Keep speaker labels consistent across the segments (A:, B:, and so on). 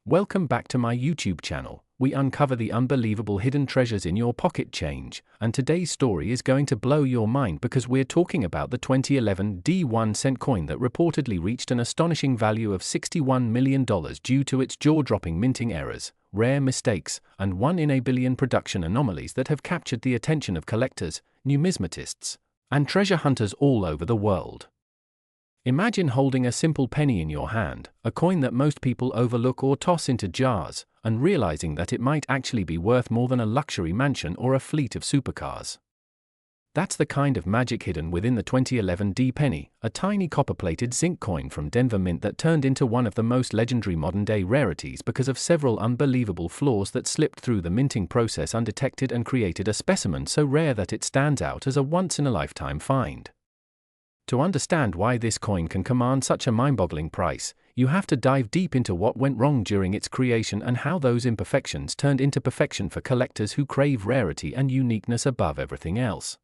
A: Welcome back to my YouTube channel. We uncover the unbelievable hidden treasures in your pocket change, and today's story is going to blow your mind because we're talking about the 2011 D1 cent coin that reportedly reached an astonishing value of $61 million due to its jaw-dropping minting errors, rare mistakes, and 1 in a billion production anomalies that have captured the attention of collectors, numismatists, and treasure hunters all over the world. Imagine holding a simple penny in your hand, a coin that most people overlook or toss into jars, and realizing that it might actually be worth more than a luxury mansion or a fleet of supercars. That's the kind of magic hidden within the 2011 D penny, a tiny copper-plated zinc coin from Denver Mint that turned into one of the most legendary modern-day rarities because of several unbelievable flaws that slipped through the minting process undetected and created a specimen so rare that it stands out as a once-in-a-lifetime find. To understand why this coin can command such a mind-boggling price, you have to dive deep into what went wrong during its creation and how those imperfections turned into perfection for collectors who crave rarity and uniqueness above everything else.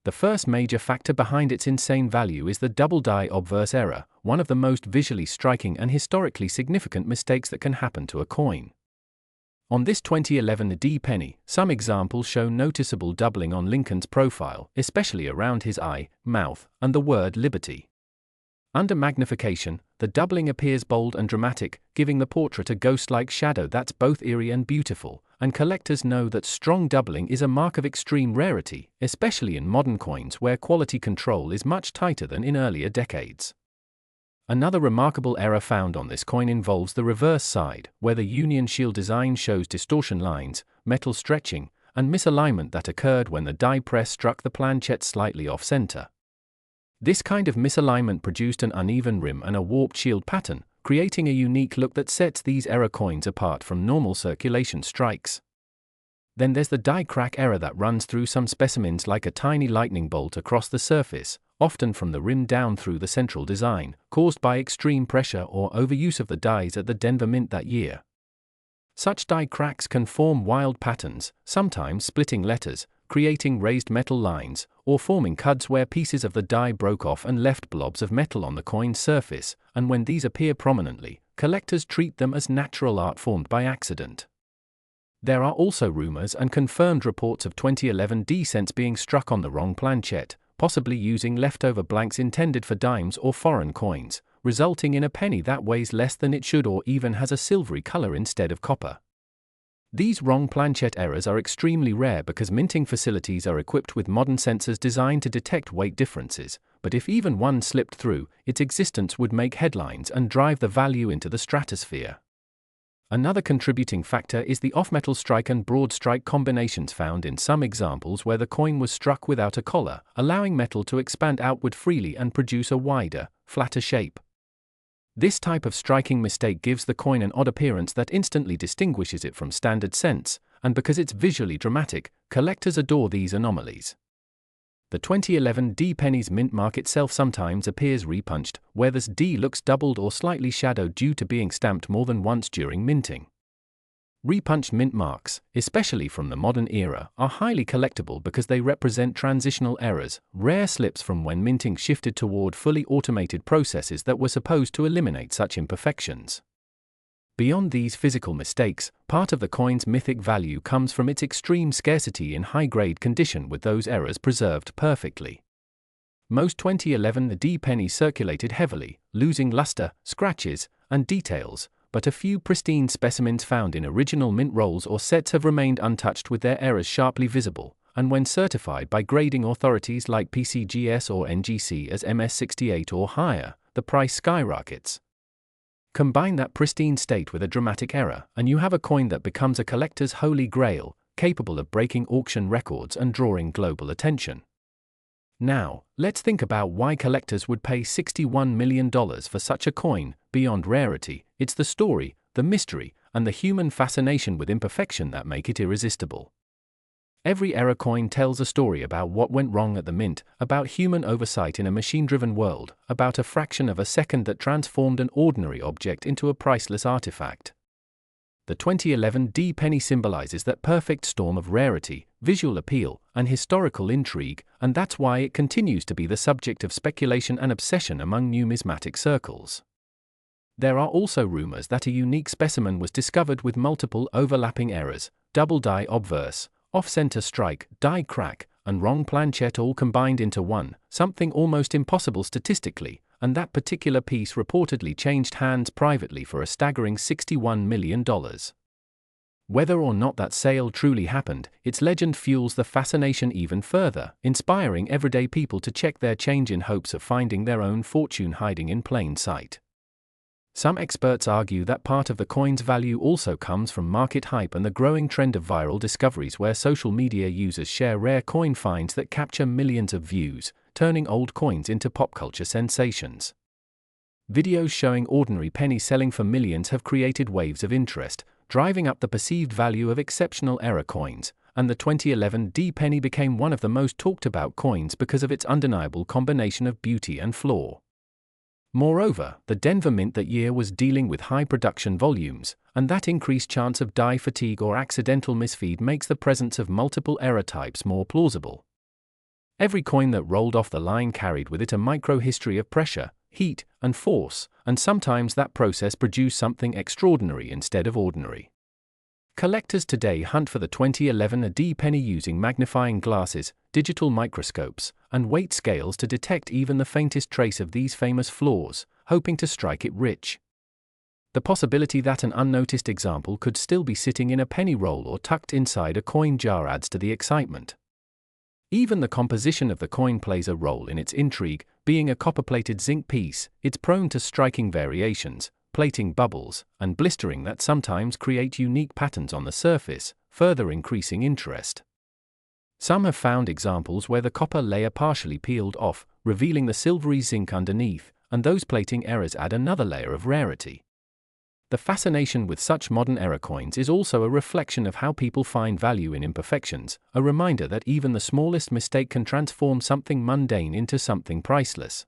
A: The first major factor behind its insane value is the double die obverse error, one of the most visually striking and historically significant mistakes that can happen to a coin. On this 2011 D penny, some examples show noticeable doubling on Lincoln's profile, especially around his eye, mouth, and the word liberty. Under magnification, the doubling appears bold and dramatic, giving the portrait a ghost-like shadow that's both eerie and beautiful, and collectors know that strong doubling is a mark of extreme rarity, especially in modern coins where quality control is much tighter than in earlier decades. Another remarkable error found on this coin involves the reverse side, where the Union Shield design shows distortion lines, metal stretching, and misalignment that occurred when the die press struck the planchet slightly off-center. This kind of misalignment produced an uneven rim and a warped shield pattern, creating a unique look that sets these error coins apart from normal circulation strikes. Then there's the die crack error that runs through some specimens like a tiny lightning bolt across the surface, often from the rim down through the central design, caused by extreme pressure or overuse of the dies at the Denver Mint that year. Such die cracks can form wild patterns, sometimes splitting letters, creating raised metal lines, or forming cuts where pieces of the die broke off and left blobs of metal on the coin's surface, and when these appear prominently, collectors treat them as natural art formed by accident. There are also rumors and confirmed reports of 2011 D cents being struck on the wrong planchet, possibly using leftover blanks intended for dimes or foreign coins, resulting in a penny that weighs less than it should or even has a silvery color instead of copper. These wrong planchet errors are extremely rare because minting facilities are equipped with modern sensors designed to detect weight differences, but if even one slipped through, its existence would make headlines and drive the value into the stratosphere. Another contributing factor is the off-metal strike and broad strike combinations found in some examples where the coin was struck without a collar, allowing metal to expand outward freely and produce a wider, flatter shape. This type of striking mistake gives the coin an odd appearance that instantly distinguishes it from standard cents, and because it's visually dramatic, collectors adore these anomalies. The 2011 D penny's mint mark itself sometimes appears repunched, where this D looks doubled or slightly shadowed due to being stamped more than once during minting. Repunched mint marks, especially from the modern era, are highly collectible because they represent transitional errors, rare slips from when minting shifted toward fully automated processes that were supposed to eliminate such imperfections. Beyond these physical mistakes, part of the coin's mythic value comes from its extreme scarcity in high-grade condition with those errors preserved perfectly. Most 2011 D pennies circulated heavily, losing luster, scratches, and details, but a few pristine specimens found in original mint rolls or sets have remained untouched with their errors sharply visible, and when certified by grading authorities like PCGS or NGC as MS68 or higher, the price skyrockets. Combine that pristine state with a dramatic error, and you have a coin that becomes a collector's holy grail, capable of breaking auction records and drawing global attention. Now, let's think about why collectors would pay $61 million for such a coin. Beyond rarity, it's the story, the mystery, and the human fascination with imperfection that make it irresistible. Every error coin tells a story about what went wrong at the mint, about human oversight in a machine-driven world, about a fraction of a second that transformed an ordinary object into a priceless artifact. The 2011 D penny symbolizes that perfect storm of rarity, visual appeal, and historical intrigue, and that's why it continues to be the subject of speculation and obsession among numismatic circles. There are also rumors that a unique specimen was discovered with multiple overlapping errors, double die obverse, off-center strike, die crack, and wrong planchette all combined into one, something almost impossible statistically, and that particular piece reportedly changed hands privately for a staggering $61 million. Whether or not that sale truly happened, its legend fuels the fascination even further, inspiring everyday people to check their change in hopes of finding their own fortune hiding in plain sight. Some experts argue that part of the coin's value also comes from market hype and the growing trend of viral discoveries where social media users share rare coin finds that capture millions of views, turning old coins into pop culture sensations. Videos showing ordinary pennies selling for millions have created waves of interest, driving up the perceived value of exceptional error coins, and the 2011 D penny became one of the most talked about coins because of its undeniable combination of beauty and flaw. Moreover, the Denver Mint that year was dealing with high production volumes, and that increased chance of die fatigue or accidental misfeed makes the presence of multiple error types more plausible. Every coin that rolled off the line carried with it a micro-history of pressure, heat, and force, and sometimes that process produced something extraordinary instead of ordinary. Collectors today hunt for the 2011 D penny using magnifying glasses, digital microscopes, and weight scales to detect even the faintest trace of these famous flaws, hoping to strike it rich. The possibility that an unnoticed example could still be sitting in a penny roll or tucked inside a coin jar adds to the excitement. Even the composition of the coin plays a role in its intrigue. Being a copper-plated zinc piece, it's prone to striking variations, plating bubbles, and blistering that sometimes create unique patterns on the surface, further increasing interest. Some have found examples where the copper layer partially peeled off, revealing the silvery zinc underneath, and those plating errors add another layer of rarity. The fascination with such modern error coins is also a reflection of how people find value in imperfections, a reminder that even the smallest mistake can transform something mundane into something priceless.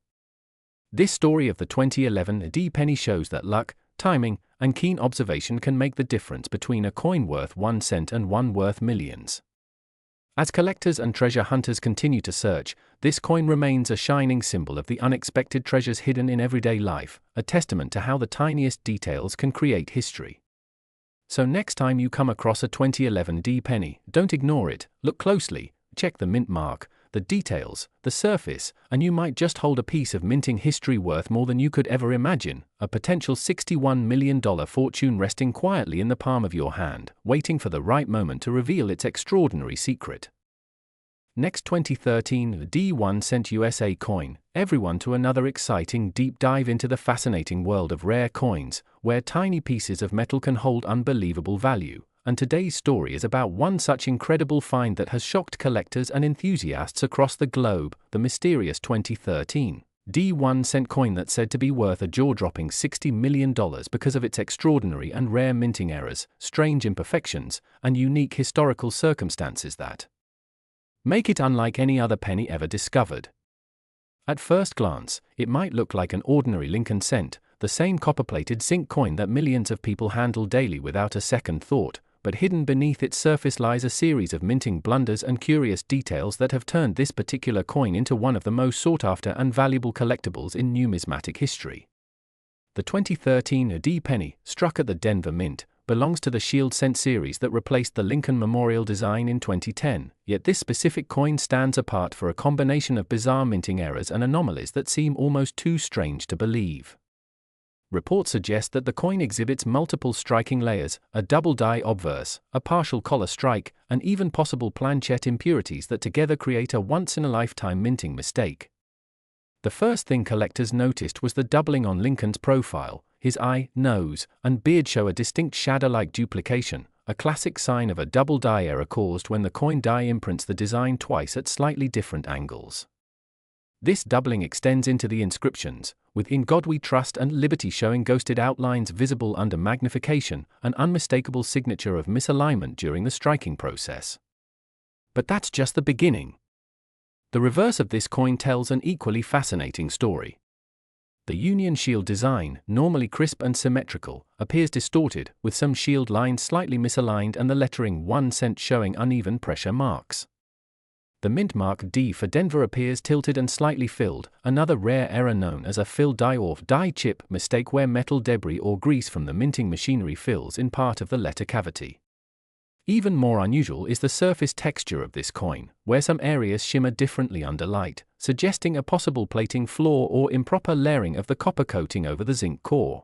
A: This story of the 2011 D penny shows that luck, timing, and keen observation can make the difference between a coin worth 1 cent and one worth millions. As collectors and treasure hunters continue to search, this coin remains a shining symbol of the unexpected treasures hidden in everyday life, a testament to how the tiniest details can create history. So next time you come across a 2011 D penny, don't ignore it, look closely, check the mint mark, the details, the surface, and you might just hold a piece of minting history worth more than you could ever imagine, a potential $61 million fortune resting quietly in the palm of your hand, waiting for the right moment to reveal its extraordinary secret. Next 2013 D 1 cent USA coin, everyone to another exciting deep dive into the fascinating world of rare coins, where tiny pieces of metal can hold unbelievable value. And today's story is about one such incredible find that has shocked collectors and enthusiasts across the globe, the mysterious 2013 D 1 cent coin that's said to be worth a jaw-dropping $60 million because of its extraordinary and rare minting errors, strange imperfections, and unique historical circumstances that make it unlike any other penny ever discovered. At first glance, it might look like an ordinary Lincoln cent, the same copper-plated zinc coin that millions of people handle daily without a second thought, but hidden beneath its surface lies a series of minting blunders and curious details that have turned this particular coin into one of the most sought-after and valuable collectibles in numismatic history. The 2013 D penny, struck at the Denver Mint, belongs to the Shield cent series that replaced the Lincoln Memorial design in 2010, yet this specific coin stands apart for a combination of bizarre minting errors and anomalies that seem almost too strange to believe. Reports suggest that the coin exhibits multiple striking layers, a double die obverse, a partial collar strike, and even possible planchette impurities that together create a once-in-a-lifetime minting mistake. The first thing collectors noticed was the doubling on Lincoln's profile. His eye, nose, and beard show a distinct shadow-like duplication, a classic sign of a double die error caused when the coin die imprints the design twice at slightly different angles. This doubling extends into the inscriptions, with "In God We Trust" and "Liberty" showing ghosted outlines visible under magnification, an unmistakable signature of misalignment during the striking process. But that's just the beginning. The reverse of this coin tells an equally fascinating story. The Union Shield design, normally crisp and symmetrical, appears distorted, with some shield lines slightly misaligned and the lettering 1 cent showing uneven pressure marks. The mint mark D for Denver appears tilted and slightly filled, another rare error known as a fill die-off die chip mistake where metal debris or grease from the minting machinery fills in part of the letter cavity. Even more unusual is the surface texture of this coin, where some areas shimmer differently under light, suggesting a possible plating flaw or improper layering of the copper coating over the zinc core.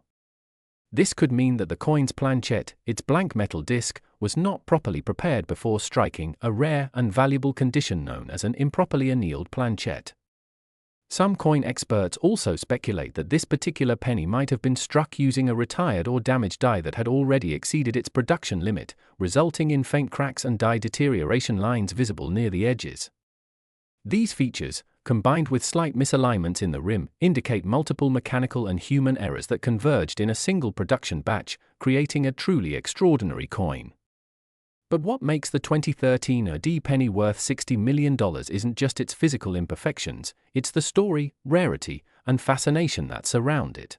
A: This could mean that the coin's planchette, its blank metal disc, was not properly prepared before striking, a rare and valuable condition known as an improperly annealed planchette. Some coin experts also speculate that this particular penny might have been struck using a retired or damaged die that had already exceeded its production limit, resulting in faint cracks and die deterioration lines visible near the edges. These features, combined with slight misalignments in the rim, indicate multiple mechanical and human errors that converged in a single production batch, creating a truly extraordinary coin. But what makes the 2013 D penny worth $60 million isn't just its physical imperfections, it's the story, rarity, and fascination that surround it.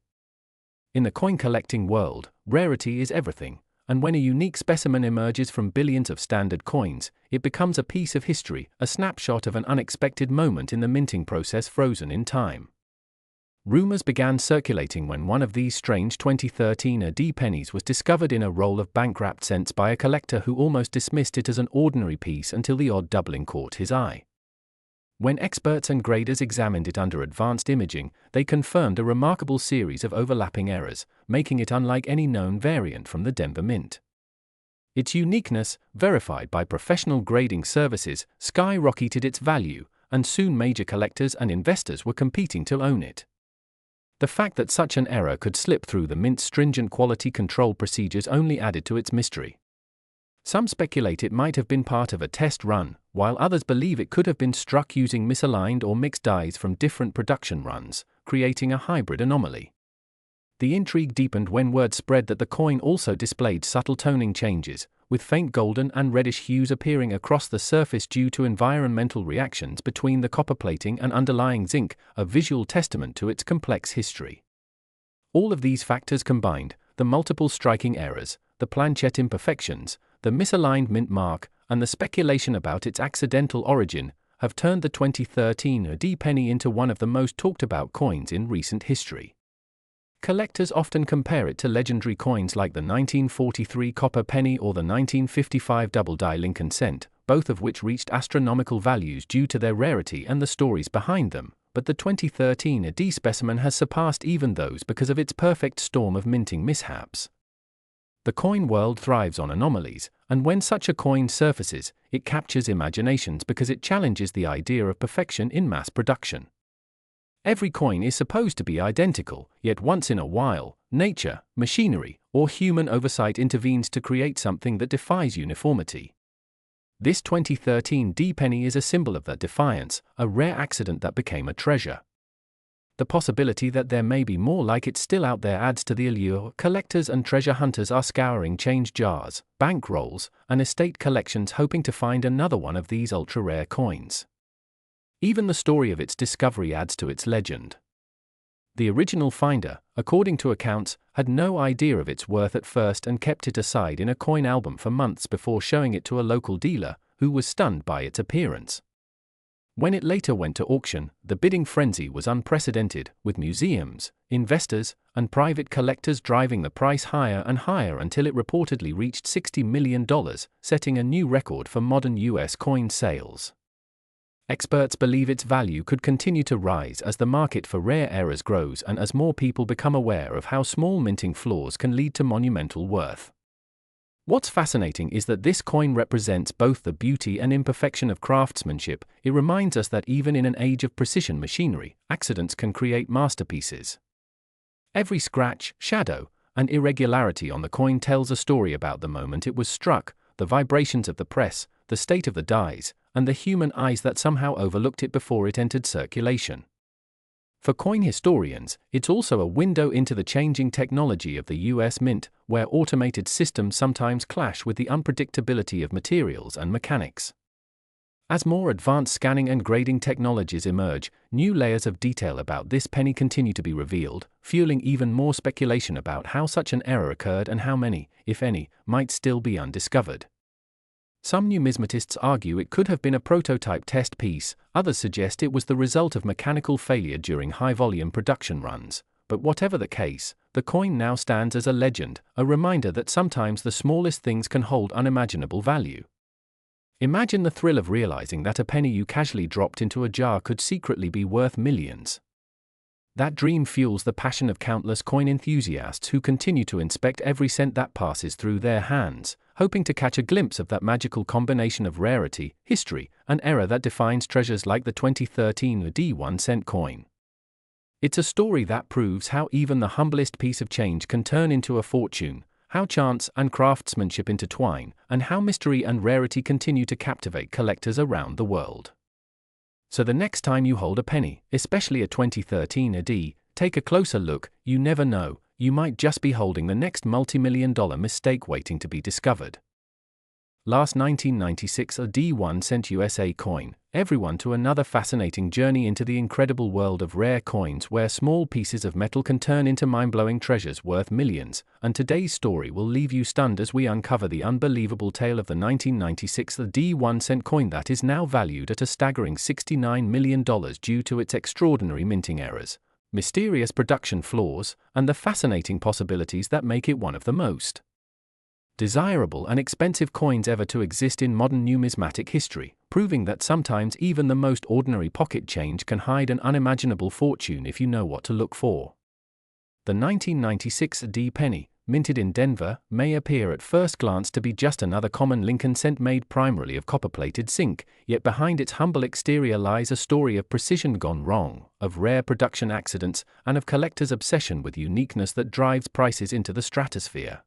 A: In the coin collecting world, rarity is everything, and when a unique specimen emerges from billions of standard coins, it becomes a piece of history, a snapshot of an unexpected moment in the minting process frozen in time. Rumors began circulating when one of these strange 2013 D pennies was discovered in a roll of bank-wrapped cents by a collector who almost dismissed it as an ordinary piece until the odd doubling caught his eye. When experts and graders examined it under advanced imaging, they confirmed a remarkable series of overlapping errors, making it unlike any known variant from the Denver Mint. Its uniqueness, verified by professional grading services, skyrocketed its value, and soon major collectors and investors were competing to own it. The fact that such an error could slip through the Mint's stringent quality control procedures only added to its mystery. Some speculate it might have been part of a test run, while others believe it could have been struck using misaligned or mixed dies from different production runs, creating a hybrid anomaly. The intrigue deepened when word spread that the coin also displayed subtle toning changes, with faint golden and reddish hues appearing across the surface due to environmental reactions between the copper plating and underlying zinc, a visual testament to its complex history. All of these factors combined, the multiple striking errors, the planchette imperfections, the misaligned mint mark, and the speculation about its accidental origin, have turned the 2013 D penny into one of the most talked about coins in recent history. Collectors often compare it to legendary coins like the 1943 copper penny or the 1955 double-die Lincoln cent, both of which reached astronomical values due to their rarity and the stories behind them, but the 2013 D specimen has surpassed even those because of its perfect storm of minting mishaps. The coin world thrives on anomalies, and when such a coin surfaces, it captures imaginations because it challenges the idea of perfection in mass production. Every coin is supposed to be identical, yet once in a while, nature, machinery, or human oversight intervenes to create something that defies uniformity. This 2013 D penny is a symbol of that defiance, a rare accident that became a treasure. The possibility that there may be more like it still out there adds to the allure. Collectors and treasure hunters are scouring change jars, bank rolls, and estate collections hoping to find another one of these ultra-rare coins. Even the story of its discovery adds to its legend. The original finder, according to accounts, had no idea of its worth at first and kept it aside in a coin album for months before showing it to a local dealer, who was stunned by its appearance. When it later went to auction, the bidding frenzy was unprecedented, with museums, investors, and private collectors driving the price higher and higher until it reportedly reached $60 million, setting a new record for modern U.S. coin sales. Experts believe its value could continue to rise as the market for rare errors grows and as more people become aware of how small minting flaws can lead to monumental worth. What's fascinating is that this coin represents both the beauty and imperfection of craftsmanship. It reminds us that even in an age of precision machinery, accidents can create masterpieces. Every scratch, shadow, and irregularity on the coin tells a story about the moment it was struck, the vibrations of the press, the state of the dies, and the human eyes that somehow overlooked it before it entered circulation. For coin historians, it's also a window into the changing technology of the U.S. Mint, where automated systems sometimes clash with the unpredictability of materials and mechanics. As more advanced scanning and grading technologies emerge, new layers of detail about this penny continue to be revealed, fueling even more speculation about how such an error occurred and how many, if any, might still be undiscovered. Some numismatists argue it could have been a prototype test piece, others suggest it was the result of mechanical failure during high-volume production runs. But whatever the case, the coin now stands as a legend, a reminder that sometimes the smallest things can hold unimaginable value. Imagine the thrill of realizing that a penny you casually dropped into a jar could secretly be worth millions. That dream fuels the passion of countless coin enthusiasts who continue to inspect every cent that passes through their hands, hoping to catch a glimpse of that magical combination of rarity, history, and error that defines treasures like the 2013 D1 cent coin. It's a story that proves how even the humblest piece of change can turn into a fortune, how chance and craftsmanship intertwine, and how mystery and rarity continue to captivate collectors around the world. So the next time you hold a penny, especially a 2013 AD, take a closer look. You never know, you might just be holding the next multi-million-dollar mistake waiting to be discovered. Last 1996 a D1 cent USA coin, everyone to another fascinating journey into the incredible world of rare coins where small pieces of metal can turn into mind-blowing treasures worth millions, and today's story will leave you stunned as we uncover the unbelievable tale of the 1996 D1 cent coin that is now valued at a staggering $69 million due to its extraordinary minting errors, mysterious production flaws, and the fascinating possibilities that make it one of the most desirable and expensive coins ever to exist in modern numismatic history, proving that sometimes even the most ordinary pocket change can hide an unimaginable fortune if you know what to look for. The 1996 D penny, minted in Denver, may appear at first glance to be just another common Lincoln cent made primarily of copper-plated zinc, yet behind its humble exterior lies a story of precision gone wrong, of rare production accidents, and of collectors' obsession with uniqueness that drives prices into the stratosphere.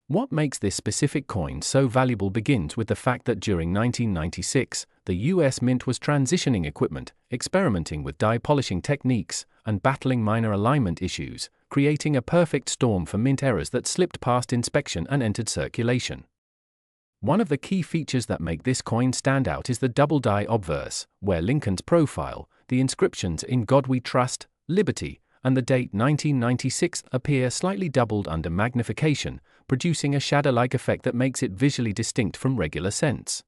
A: What makes this specific coin so valuable begins with the fact that during 1996, the US Mint was transitioning equipment, experimenting with die polishing techniques, and battling minor alignment issues, creating a perfect storm for mint errors that slipped past inspection and entered circulation. One of the key features that make this coin stand out is the double die obverse, where Lincoln's profile, the inscriptions "In God We Trust," "Liberty," and the date 1996 appear slightly doubled under magnification, producing a shadow-like effect that makes it visually distinct from regular cents.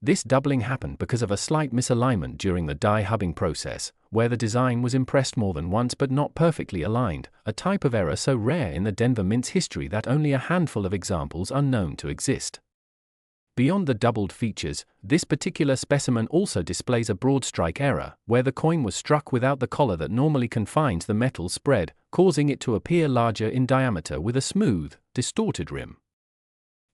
A: This doubling happened because of a slight misalignment during the die hubbing process, where the design was impressed more than once but not perfectly aligned, a type of error so rare in the Denver Mint's history that only a handful of examples are known to exist. Beyond the doubled features, this particular specimen also displays a broad strike error, where the coin was struck without the collar that normally confines the metal spread, causing it to appear larger in diameter with a smooth, distorted rim.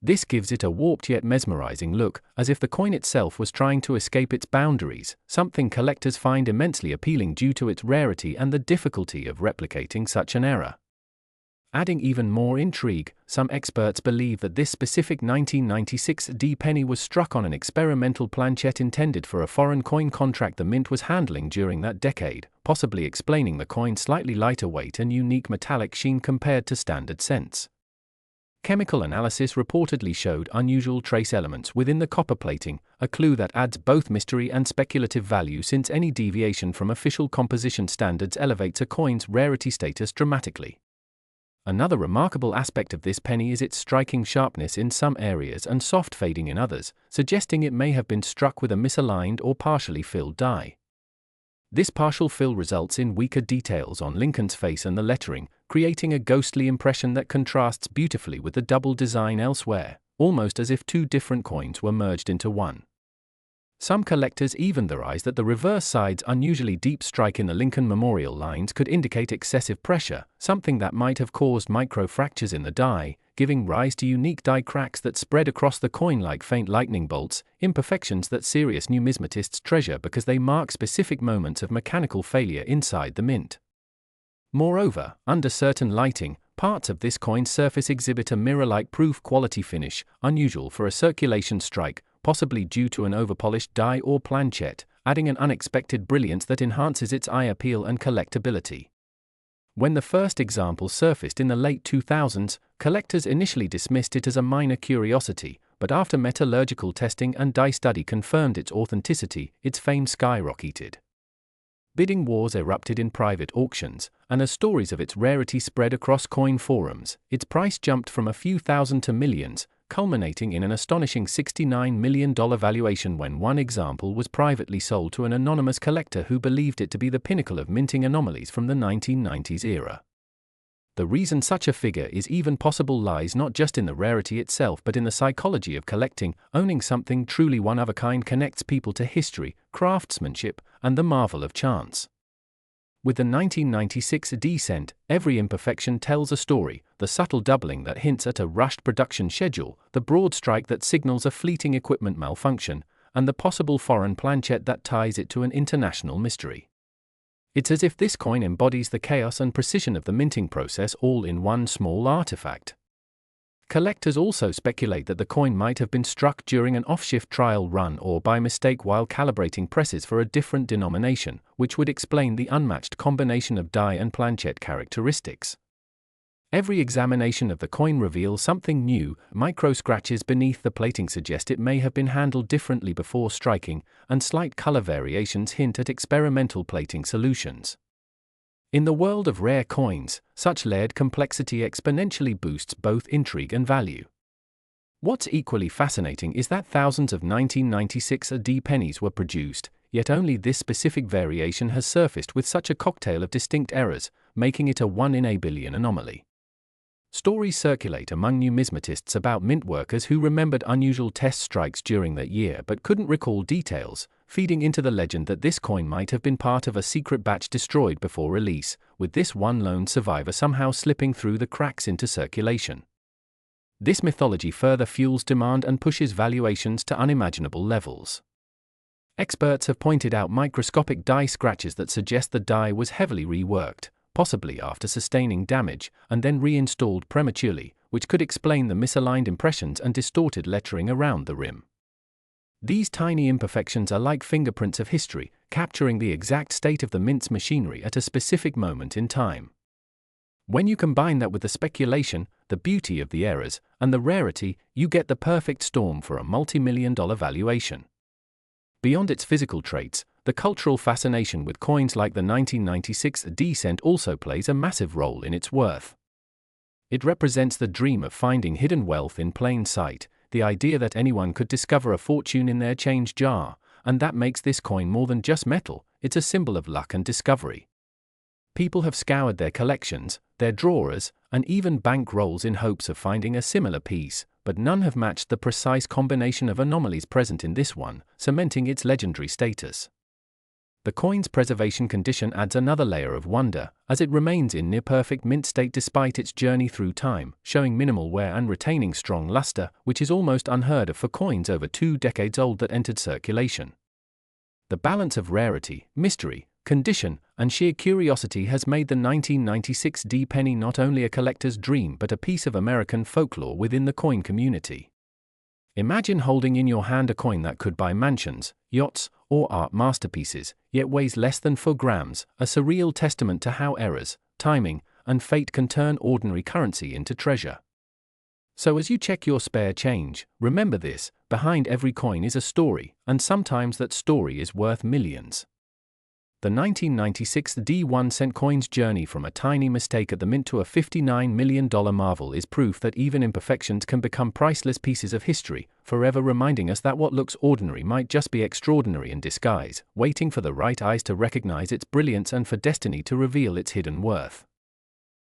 A: This gives it a warped yet mesmerizing look, as if the coin itself was trying to escape its boundaries, something collectors find immensely appealing due to its rarity and the difficulty of replicating such an error. Adding even more intrigue, some experts believe that this specific 1996 D penny was struck on an experimental planchette intended for a foreign coin contract the Mint was handling during that decade, possibly explaining the coin's slightly lighter weight and unique metallic sheen compared to standard cents. Chemical analysis reportedly showed unusual trace elements within the copper plating, a clue that adds both mystery and speculative value since any deviation from official composition standards elevates a coin's rarity status dramatically. Another remarkable aspect of this penny is its striking sharpness in some areas and soft fading in others, suggesting it may have been struck with a misaligned or partially filled die. This partial fill results in weaker details on Lincoln's face and the lettering, creating a ghostly impression that contrasts beautifully with the double design elsewhere, almost as if two different coins were merged into one. Some collectors even theorize that the reverse side's unusually deep strike in the Lincoln memorial lines could indicate excessive pressure, something that might have caused micro-fractures in the die, giving rise to unique die cracks that spread across the coin like faint lightning bolts, imperfections that serious numismatists treasure because they mark specific moments of mechanical failure inside the mint. Moreover, under certain lighting, parts of this coin's surface exhibit a mirror-like proof quality finish, unusual for a circulation strike, possibly due to an overpolished die or planchette, adding an unexpected brilliance that enhances its eye appeal and collectability. When the first example surfaced in the late 2000s, collectors initially dismissed it as a minor curiosity, but after metallurgical testing and die study confirmed its authenticity, its fame skyrocketed. Bidding wars erupted in private auctions, and as stories of its rarity spread across coin forums, its price jumped from a few thousand to millions, culminating in an astonishing $69 million valuation when one example was privately sold to an anonymous collector who believed it to be the pinnacle of minting anomalies from the 1990s era. The reason such a figure is even possible lies not just in the rarity itself but in the psychology of collecting. Owning something truly one of a kind connects people to history, craftsmanship, and the marvel of chance. With the 1996 D-cent, every imperfection tells a story, the subtle doubling that hints at a rushed production schedule, the broad strike that signals a fleeting equipment malfunction, and the possible foreign planchette that ties it to an international mystery. It's as if this coin embodies the chaos and precision of the minting process all in one small artifact. Collectors also speculate that the coin might have been struck during an off-shift trial run or by mistake while calibrating presses for a different denomination, which would explain the unmatched combination of die and planchette characteristics. Every examination of the coin reveals something new. Micro scratches beneath the plating suggest it may have been handled differently before striking, and slight color variations hint at experimental plating solutions. In the world of rare coins, such layered complexity exponentially boosts both intrigue and value. What's equally fascinating is that thousands of 1996 AD pennies were produced, yet only this specific variation has surfaced with such a cocktail of distinct errors, making it a 1 in a billion anomaly. Stories circulate among numismatists about mint workers who remembered unusual test strikes during that year but couldn't recall details, feeding into the legend that this coin might have been part of a secret batch destroyed before release, with this one lone survivor somehow slipping through the cracks into circulation. This mythology further fuels demand and pushes valuations to unimaginable levels. Experts have pointed out microscopic die scratches that suggest the die was heavily reworked, possibly after sustaining damage, and then reinstalled prematurely, which could explain the misaligned impressions and distorted lettering around the rim. These tiny imperfections are like fingerprints of history, capturing the exact state of the mint's machinery at a specific moment in time. When you combine that with the speculation, the beauty of the errors, and the rarity, you get the perfect storm for a multi-million-dollar valuation. Beyond its physical traits, the cultural fascination with coins like the 1996 D-cent also plays a massive role in its worth. It represents the dream of finding hidden wealth in plain sight, the idea that anyone could discover a fortune in their change jar, and that makes this coin more than just metal. It's a symbol of luck and discovery. People have scoured their collections, their drawers, and even bank rolls in hopes of finding a similar piece, but none have matched the precise combination of anomalies present in this one, cementing its legendary status. The coin's preservation condition adds another layer of wonder, as it remains in near-perfect mint state despite its journey through time, showing minimal wear and retaining strong luster, which is almost unheard of for coins over 2 decades old that entered circulation. The balance of rarity, mystery, condition, and sheer curiosity has made the 1996 D penny not only a collector's dream but a piece of American folklore within the coin community. Imagine holding in your hand a coin that could buy mansions, yachts, or art masterpieces, yet weighs less than 4 grams, a surreal testament to how errors, timing, and fate can turn ordinary currency into treasure. So as you check your spare change, remember this: behind every coin is a story, and sometimes that story is worth millions. The 1996 D1 coin's journey from a tiny mistake at the mint to a $59 million marvel is proof that even imperfections can become priceless pieces of history, forever reminding us that what looks ordinary might just be extraordinary in disguise, waiting for the right eyes to recognize its brilliance and for destiny to reveal its hidden worth.